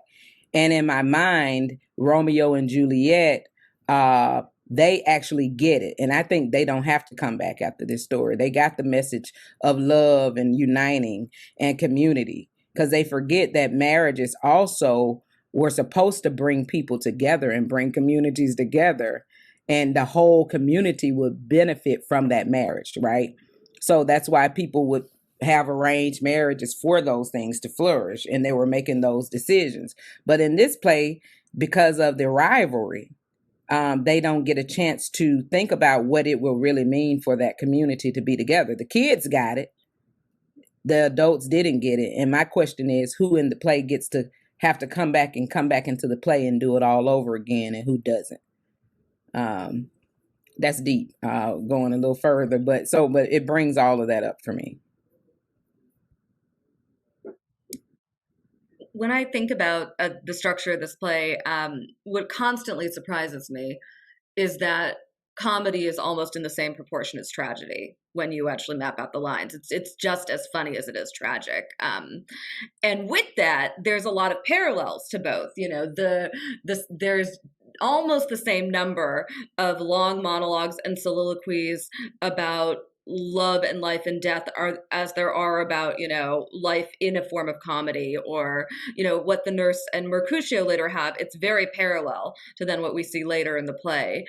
And in my mind, Romeo and Juliet, they actually get it. And I think they don't have to come back after this story. They got the message of love and uniting and community, because they forget that marriages also were supposed to bring people together and bring communities together. And the whole community would benefit from that marriage, right? So that's why people would have arranged marriages for those things to flourish. And they were making those decisions. But in this play, because of the rivalry, they don't get a chance to think about what it will really mean for that community to be together. The kids got it. The adults didn't get it. And my question is, who in the play gets to have to come back into the play and do it all over again, and who doesn't? That's deep, going a little further, but it brings all of that up for me. When I think about the structure of this play, what constantly surprises me is that comedy is almost in the same proportion as tragedy when you actually map out the lines. It's just as funny as it is tragic. And with that, there's a lot of parallels to both. There's almost the same number of long monologues and soliloquies about love and life and death as there are about, life in a form of comedy, or, what the nurse and Mercutio later have. It's very parallel to then what we see later in the play.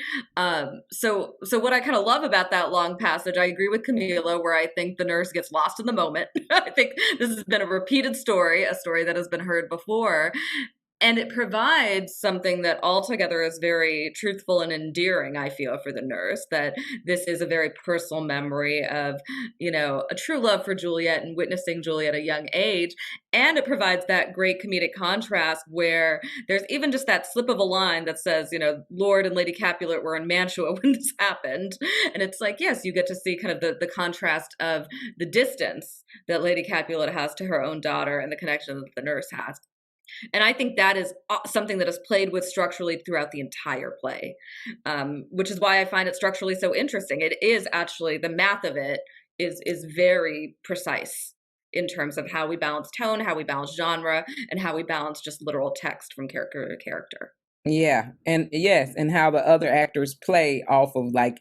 So what I kind of love about that long passage, I agree with Kamilah, where I think the nurse gets lost in the moment. I think this has been a repeated story, a story that has been heard before. And it provides something that altogether is very truthful and endearing, I feel, for the nurse, that this is a very personal memory of, a true love for Juliet and witnessing Juliet at a young age. And it provides that great comedic contrast where there's even just that slip of a line that says, Lord and Lady Capulet were in Mantua when this happened. And it's like, yes, you get to see kind of the contrast of the distance that Lady Capulet has to her own daughter and the connection that the nurse has. And I think that is something that is played with structurally throughout the entire play, which is why I find it structurally so interesting. It is actually, the math of it is very precise in terms of how we balance tone, how we balance genre, and how we balance just literal text from character to character. Yeah. And yes, and how the other actors play off of like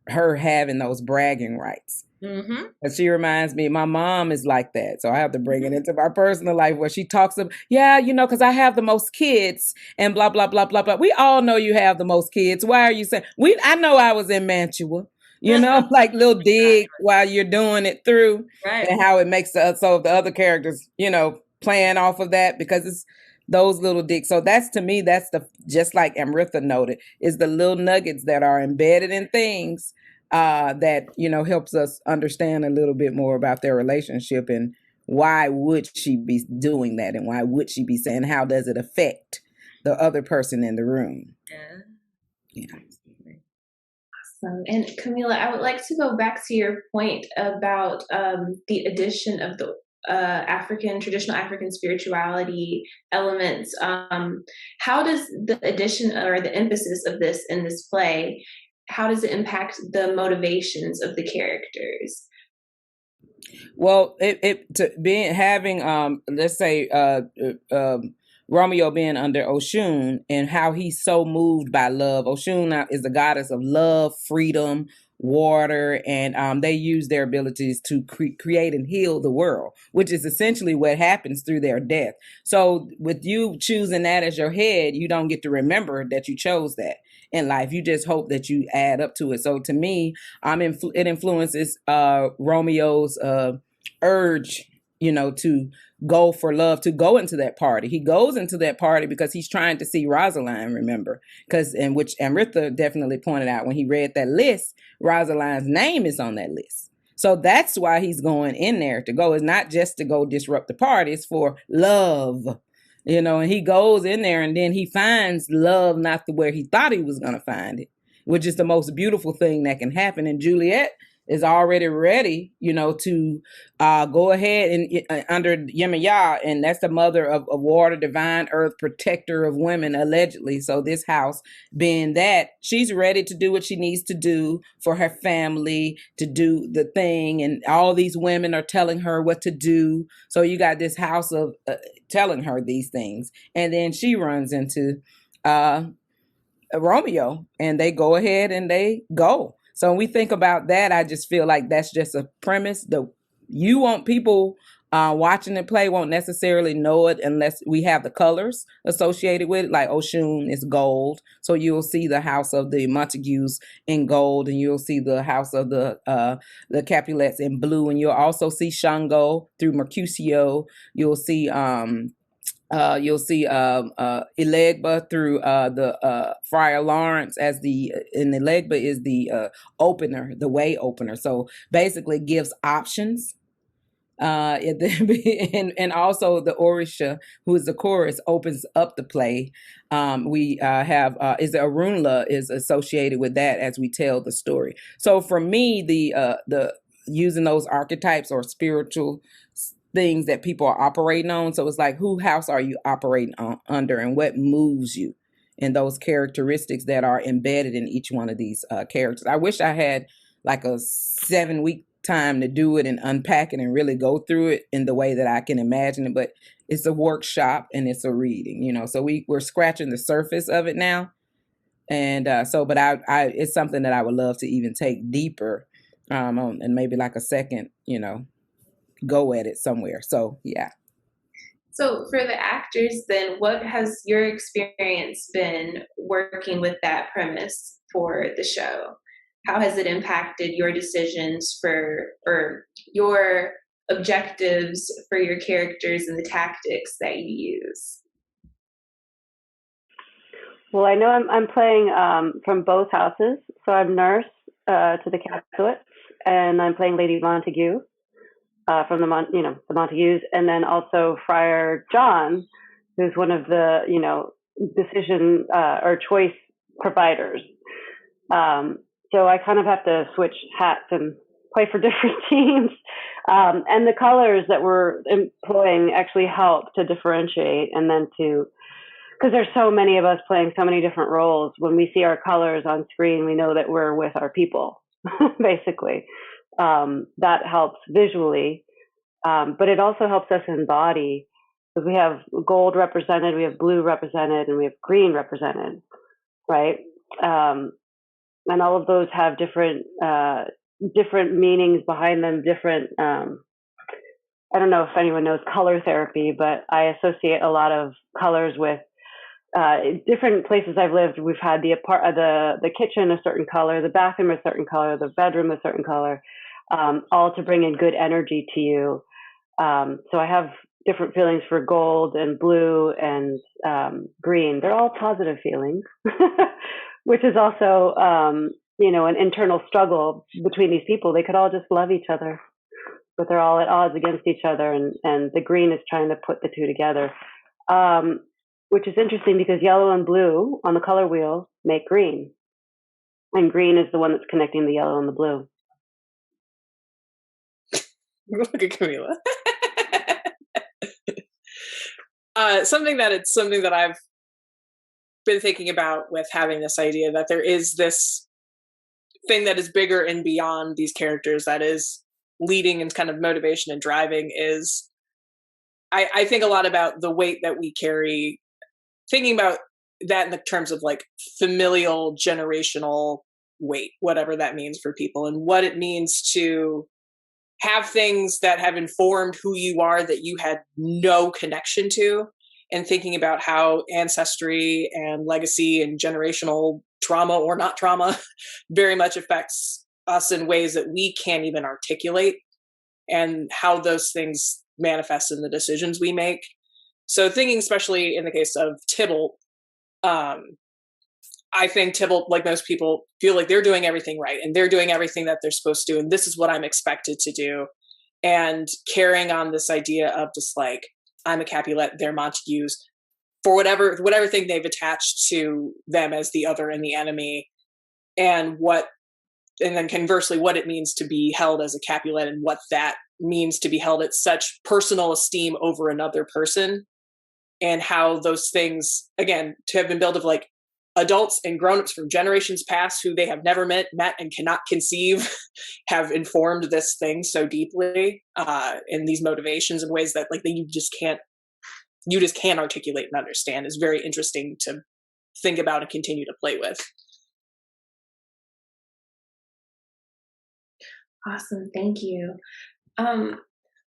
her having those bragging rights. Mm-hmm. And she reminds me, my mom is like that. So I have to bring it into my personal life where she talks of, because I have the most kids and blah, blah, blah, blah, blah. We all know you have the most kids. Why are you saying, I know I was in Mantua, like little dig while you're doing it through, right. And how it makes so the other characters, playing off of that because it's those little digs. So that's, to me, that's just like Amrita noted, is the little nuggets that are embedded in things that, helps us understand a little bit more about their relationship and why would she be doing that and why would she be saying, how does it affect the other person in the room? Yeah. Awesome. And Kamilah, I would like to go back to your point about the addition of the traditional African spirituality elements. How does the addition or the emphasis of this in this play, how does it impact the motivations of the characters? Well, let's say Romeo being under Oshun and how he's so moved by love. Oshun is the goddess of love, freedom, water, and they use their abilities to create and heal the world, which is essentially what happens through their death. So with you choosing that as your head, you don't get to remember that you chose that in life. You just hope that you add up to it. So to me, it influences Romeo's urge, to go for love, to go into that party. He goes into that party because he's trying to see Rosalind, remember, which Amrita definitely pointed out when he read that list, Rosalind's name is on that list. So that's why he's going in there to go. It's not just to go disrupt the party. It's for love, and he goes in there and then he finds love, not where he thought he was going to find it, which is the most beautiful thing that can happen. And Juliet is already ready, to go ahead and under Yemaya, and that's the mother of water, divine earth, protector of women, allegedly. So this house being that, she's ready to do what she needs to do for her family, to do the thing, and all these women are telling her what to do. So you got this house of telling her these things, and then she runs into Romeo, and they go ahead and they go. So when we think about that, I just feel like that's just a premise. You want people watching the play won't necessarily know it unless we have the colors associated with it. Like Oshun is gold, so you'll see the house of the Montagues in gold, and you'll see the house of the Capulets in blue, and you'll also see Shango through Mercutio. You'll see Elegba through the Friar Lawrence and Elegba is the opener, the way opener. So basically it gives options. And also the Orisha, who is the chorus, opens up the play. We have Arunla is associated with that as we tell the story. So for me, the using those archetypes or spiritual things that people are operating on. So it's like, who house are you operating under, and what moves you, and those characteristics that are embedded in each one of these characters. I wish I had like a 7-week time to do it and unpack it and really go through it in the way that I can imagine it. But it's a workshop and it's a reading, So we're scratching the surface of it now. And but it's something that I would love to even take deeper and maybe like a second, go at it somewhere. So yeah. So for the actors then, what has your experience been working with that premise for the show? How has it impacted your decisions or your objectives for your characters and the tactics that you use? Well, I know I'm playing from both houses. So I'm nurse to the Capulets, and I'm playing Lady Montague from the Montagues, and then also Friar John, who's one of the decision or choice providers. So I kind of have to switch hats and play for different teams. And the colors that we're employing actually help to differentiate, and then because there's so many of us playing so many different roles. When we see our colors on screen, we know that we're with our people, basically. That helps visually, but it also helps us embody, because we have gold represented, we have blue represented, and we have green represented, right? And all of those have different meanings behind them, different I don't know if anyone knows color therapy, but I associate a lot of colors with different places I've lived. We've had the kitchen a certain color, the bathroom a certain color, the bedroom a certain color, all to bring in good energy to you. So I have different feelings for gold and blue and green. They're all positive feelings, which is also an internal struggle between these people. They could all just love each other, but they're all at odds against each other, and the green is trying to put the two together, which is interesting because yellow and blue on the color wheel make green, and green is the one that's connecting the yellow and the blue. Look at Kamilah. Something that I've been thinking about with having this idea that there is this thing that is bigger and beyond these characters that is leading and kind of motivation and driving is I think a lot about the weight that we carry, thinking about that in the terms of like familial, generational weight, whatever that means for people, and what it means to have things that have informed who you are that you had no connection to, and thinking about how ancestry and legacy and generational trauma or not trauma very much affects us in ways that we can't even articulate, and how those things manifest in the decisions we make. So thinking especially in the case of Tybalt, I think Tybalt, like most people, feel like they're doing everything right and they're doing everything that they're supposed to do, and this is what I'm expected to do. And carrying on this idea of just like, I'm a Capulet, they're Montagues, for whatever thing they've attached to them as the other and the enemy, and then conversely, what it means to be held as a Capulet, and what that means to be held at such personal esteem over another person, and how those things, again, to have been built of like adults and grown-ups from generations past who they have never met and cannot conceive, have informed this thing so deeply in these motivations in ways that like you just can't articulate and understand, is very interesting to think about and continue to play with. Awesome, thank you.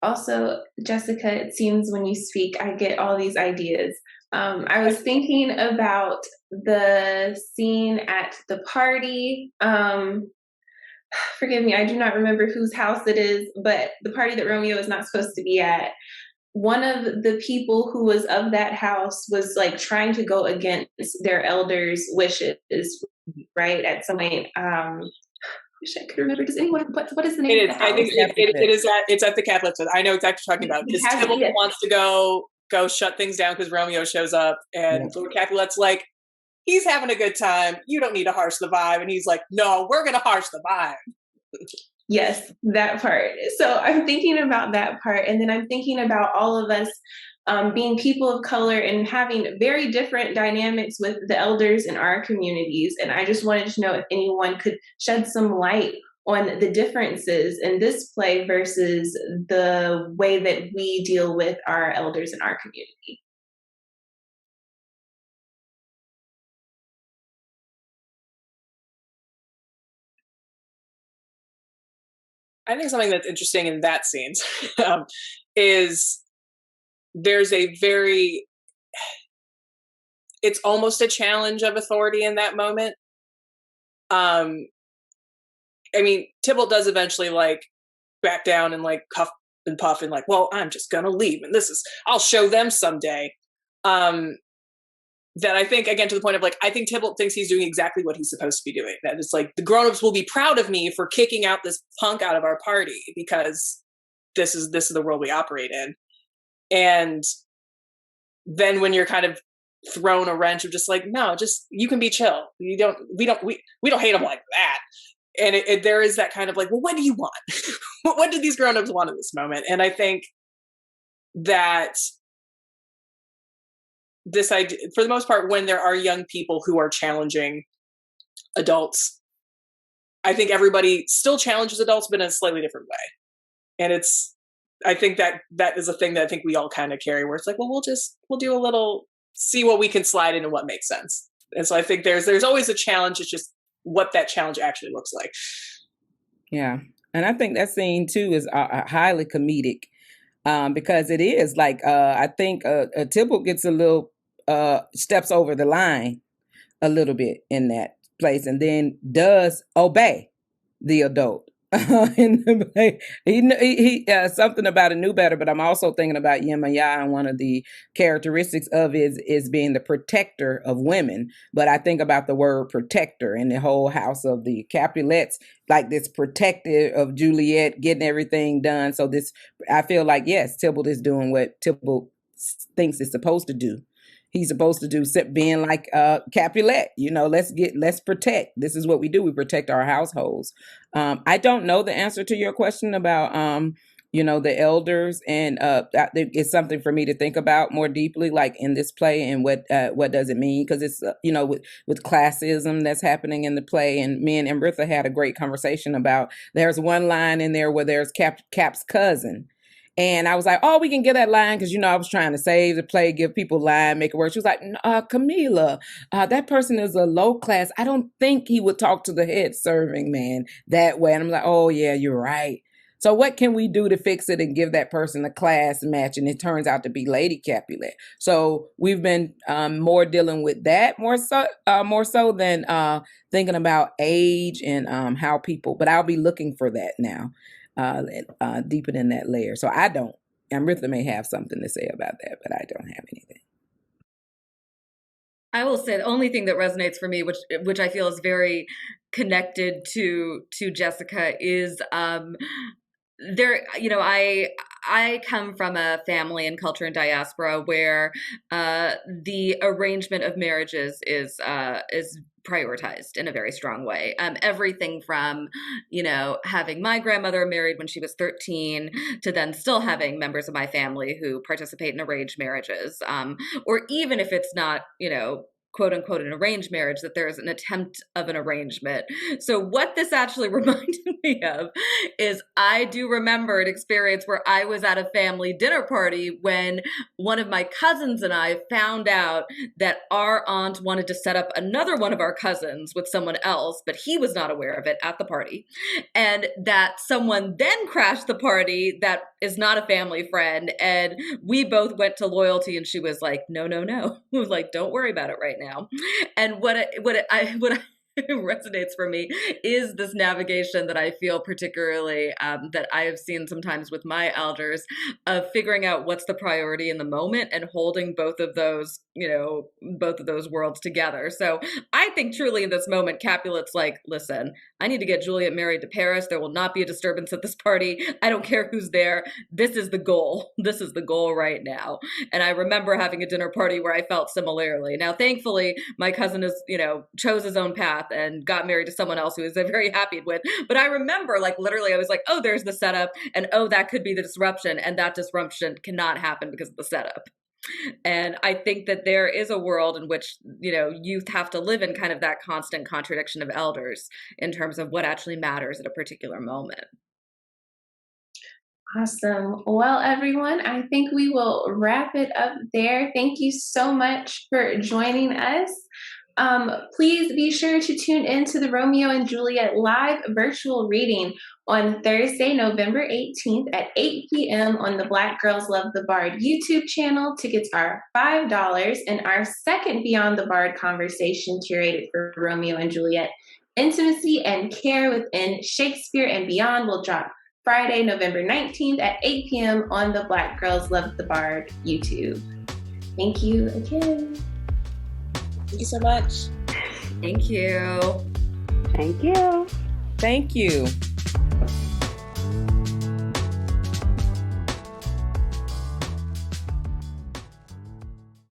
Also, Jessica, it seems when you speak, I get all these ideas. I was thinking about the scene at the party. Forgive me, I do not remember whose house it is, but the party that Romeo is not supposed to be at. One of the people who was of that house was like trying to go against their elders' wishes, right? At some point, wish I could remember. Does anyone? What is the name of the house? I think it is it's at the Catholic. I know exactly what you're talking about. Because Tybalt wants to go shut things down because Romeo shows up, and Lord Capulet's like, he's having a good time. You don't need to harsh the vibe, and he's like, no, we're gonna harsh the vibe. Yes, that part. So I'm thinking about that part, and then I'm thinking about all of us being people of color and having very different dynamics with the elders in our communities. And I just wanted to know if anyone could shed some light on the differences in this play versus the way that we deal with our elders in our community. I think something that's interesting in that scene is there's it's almost a challenge of authority in that moment. I mean, Tybalt does eventually like back down and like cuff and puff and like, well, I'm just gonna leave, and I'll show them someday. that I think, again, to the point of like, I think Tybalt thinks he's doing exactly what he's supposed to be doing. That it's like, the grownups will be proud of me for kicking out this punk out of our party because this is the world we operate in. And then when you're kind of thrown a wrench of just like, no, just, you can be chill. We don't hate them like that. And there is that kind of like, well, what do you want? What do these grownups want in this moment? And I think that this idea, for the most part, when there are young people who are challenging adults, I think everybody still challenges adults, but in a slightly different way. And I think that is a thing that I think we all kind of carry, where it's like, well, we'll do a little, see what we can slide in and what makes sense. And so I think there's always a challenge. It's just what that challenge actually looks like. Yeah. And I think that scene too is highly comedic. Because it is like, I think Tybalt gets a little, steps over the line a little bit in that place, and then does obey the adult in the play. He something about it knew better, but I'm also thinking about Yemaya, and one of the characteristics of is being the protector of women. But I think about the word protector and the whole house of the Capulets, like this protector of Juliet, getting everything done. So this, I feel like, yes, Tybalt is doing what Tybalt thinks it's supposed to do. He's supposed to do being like Capulet, let's protect. This is what we do. We protect our households. I don't know the answer to your question about, the elders, and it's something for me to think about more deeply, like in this play, and what does it mean? Because it's, with classism that's happening in the play, and me and Amrita had a great conversation about, there's one line in there where there's Cap's cousin. And I was like, oh, we can get that line, because, I was trying to save the play, give people line, make it work. She was like, Kamilah, that person is a low class. I don't think he would talk to the head serving man that way. And I'm like, oh, yeah, you're right. So what can we do to fix it and give that person a class match? And it turns out to be Lady Capulet. So we've been more dealing with that more so than thinking about age and how people, but I'll be looking for that now. Deepen in that layer. So Amrita may have something to say about that, but I don't have anything. I will say the only thing that resonates for me, which I feel is very connected to Jessica, is there, I come from a family and culture and diaspora where the arrangement of marriages is prioritized in a very strong way. Everything from, having my grandmother married when she was 13 to then still having members of my family who participate in arranged marriages. Or even if it's not, quote unquote, an arranged marriage, that there is an attempt of an arrangement. So what this actually reminded me of is, I do remember an experience where I was at a family dinner party when one of my cousins and I found out that our aunt wanted to set up another one of our cousins with someone else, but he was not aware of it at the party. And that someone then crashed the party that is not a family friend. And we both went to loyalty, and she was like, no. Like, don't worry about it right now. And what resonates for me is this navigation that I feel particularly that I have seen sometimes with my elders, of figuring out what's the priority in the moment and holding both of those worlds together. So I think truly in this moment, Capulet's like, listen, I need to get Juliet married to Paris. There will not be a disturbance at this party. I don't care who's there. This is the goal. This is the goal right now. And I remember having a dinner party where I felt similarly. Now, thankfully, my cousin chose his own path and got married to someone else who is very happy with. But I remember, like, literally, I was like, oh, there's the setup, and oh, that could be the disruption, and that disruption cannot happen because of the setup. And I think that there is a world in which, youth have to live in kind of that constant contradiction of elders in terms of what actually matters at a particular moment. Awesome. Well, everyone, I think we will wrap it up there. Thank you so much for joining us. Please be sure to tune in to the Romeo and Juliet live virtual reading on Thursday, November 18th at 8 p.m. on the Black Girls Love the Bard YouTube channel. Tickets are $5, and our second Beyond the Bard conversation curated for Romeo and Juliet, Intimacy and Care Within Shakespeare and Beyond, will drop Friday, November 19th at 8 p.m. on the Black Girls Love the Bard YouTube. Thank you again. Thank you so much. Thank you. Thank you. Thank you.